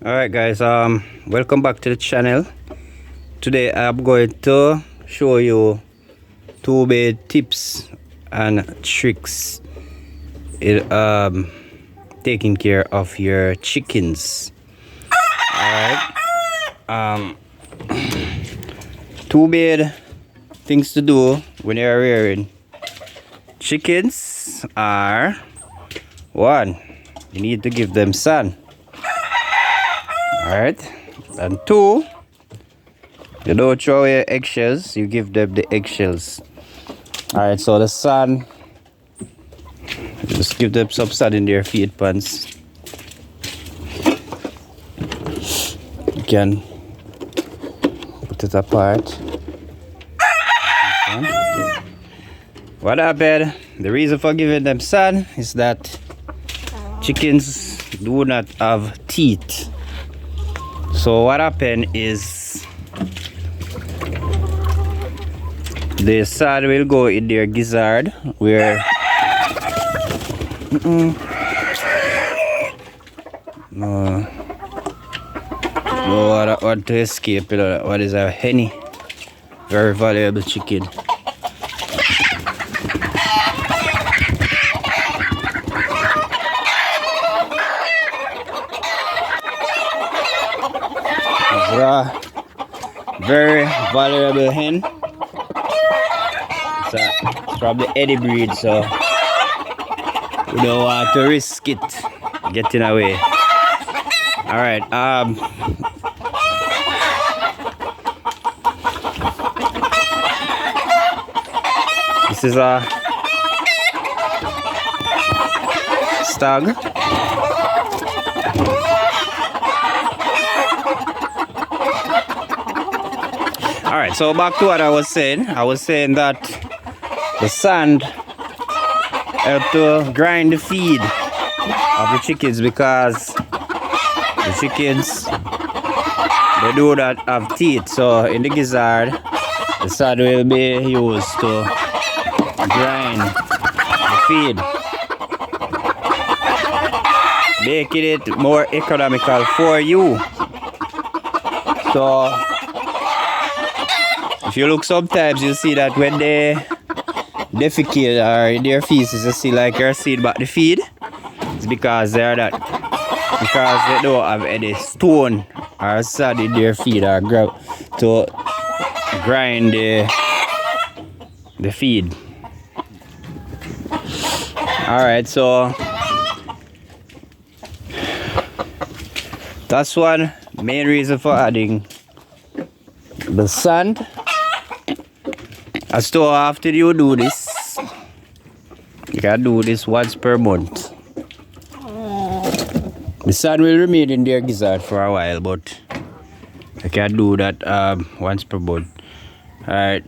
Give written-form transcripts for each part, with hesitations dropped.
Alright guys, welcome back to the channel. Today I'm going to show you two bed tips and tricks in taking care of your chickens. Alright, two bed things to do when you're rearing chickens are: one, you need to give them sun. Alright, and two, you don't throw away eggshells, you give them the eggshells. Alright, so the sun, just give them some sun in their feed pans. You can put it apart. Okay. What happened? The reason for giving them sun is that chickens do not have teeth. So what happened is the sun will go in their gizzard where no, I want to escape. What is a henny? Very valuable chicken. Very valuable hen. It's probably Eddie breed, so we don't want to risk it getting away. All right. This is a stag. Alright, so back to what I was saying. I was saying that the sand helps to grind the feed of the chickens, because the chickens, they do not have teeth. So in the gizzard, the sand will be used to grind the feed, making it more economical for you. So if you look, sometimes you see that when they defecate or in their feces, you see like you're seeing back the feed. It's because they don't have any stone or sand in their feed or to grind the feed. Alright, so that's one main reason for adding the sand. So after you do this, you can do this once per month. The sand will remain in their gizzard for a while, but you can do that once per month. Alright.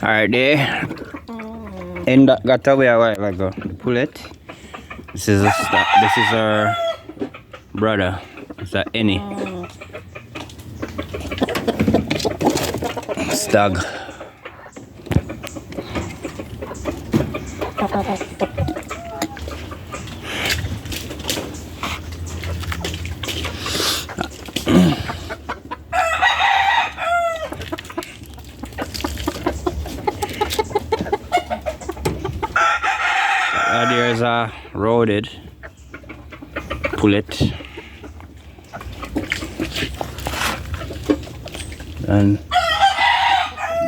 Alright, they got away a while ago. Pull it. This is our brother. It's a Annie. Stag. There's a roaded pullet, and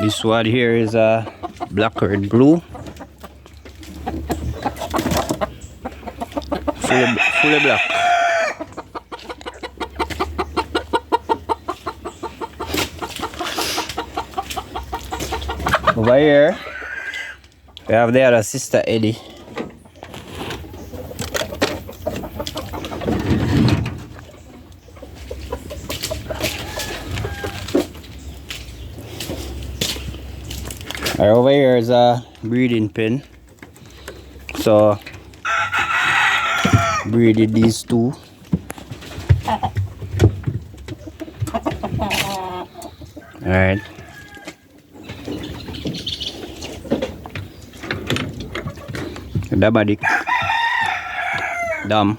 this one here is a black and blue, fully black. Over here we have the other sister Eddie. Over here is a breeding pen. So breeded these two. Alright. Dabadik. Dam.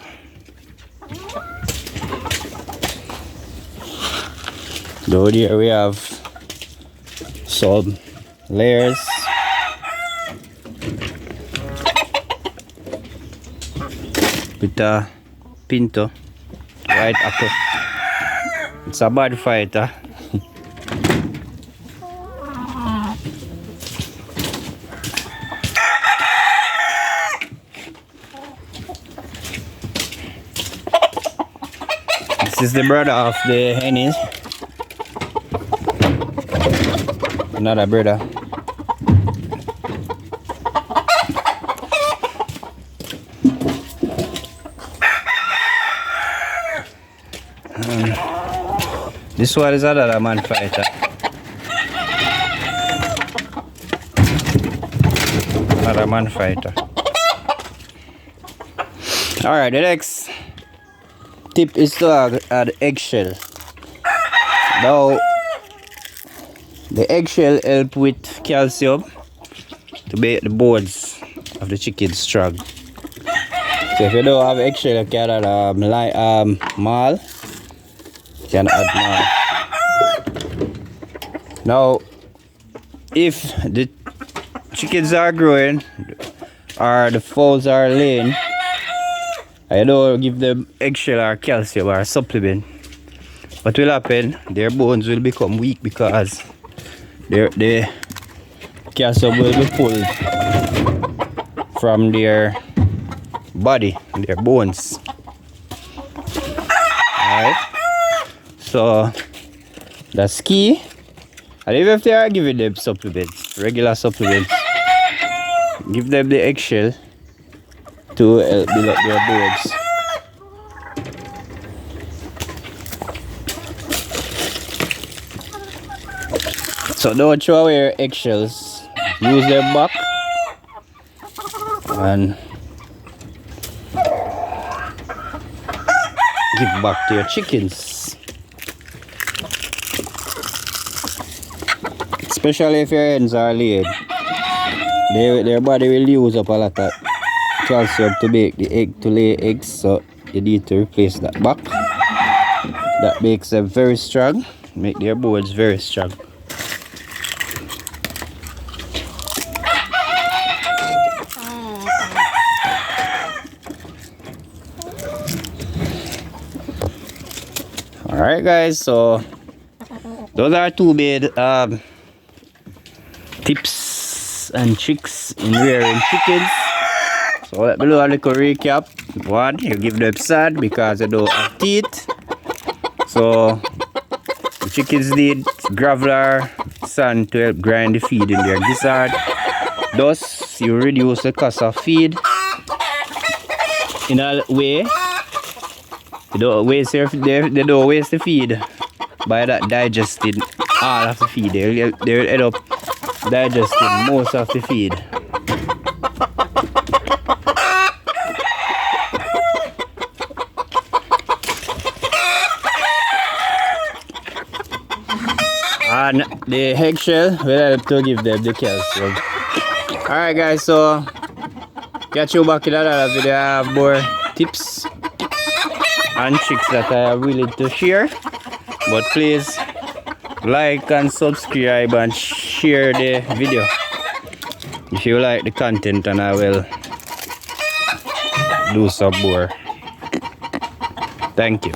Down here we have some layers. With a Pinto, white apple. It's a bad fighter. This is the brother of the hennies. Another brother. This one is another man fighter. Another man fighter. Alright, the next tip is to add eggshell. Now, the eggshell help with calcium to make the bones of the chicken strong. So if you don't have eggshell, you can add mall. You can add mall. Now, if the chickens are growing or the fowls are laying, I don't give them eggshell or calcium or supplement. What will happen? Their bones will become weak because the calcium will be pulled from their body, their bones. Alright, so that's key. And even if they are giving them supplements, regular supplements, give them the eggshell to help build up their bones. So don't throw away your eggshells, use them back and give back to your chickens. Especially if your hens are laid, their body will use up a lot of calcium to make the egg to lay eggs, so you need to replace that back. That makes them very strong, make their bones very strong. Alright guys, so those are two main tips and tricks in rearing chickens. So let me do a little recap. One, you give them sand because they don't have teeth. So the chickens need gravel or sand to help grind the feed in their gizzard. Thus, you reduce the cost of feed. In a way, they don't waste the feed by that digesting all of the feed. They'll end up digesting most of the feed. And the eggshell will help to give them the calcium. Alright guys, so catch you back in another video. I have more tips and tricks that I am willing to share. But please like and subscribe and share the video if you like the content, and I will do some more. Thank you.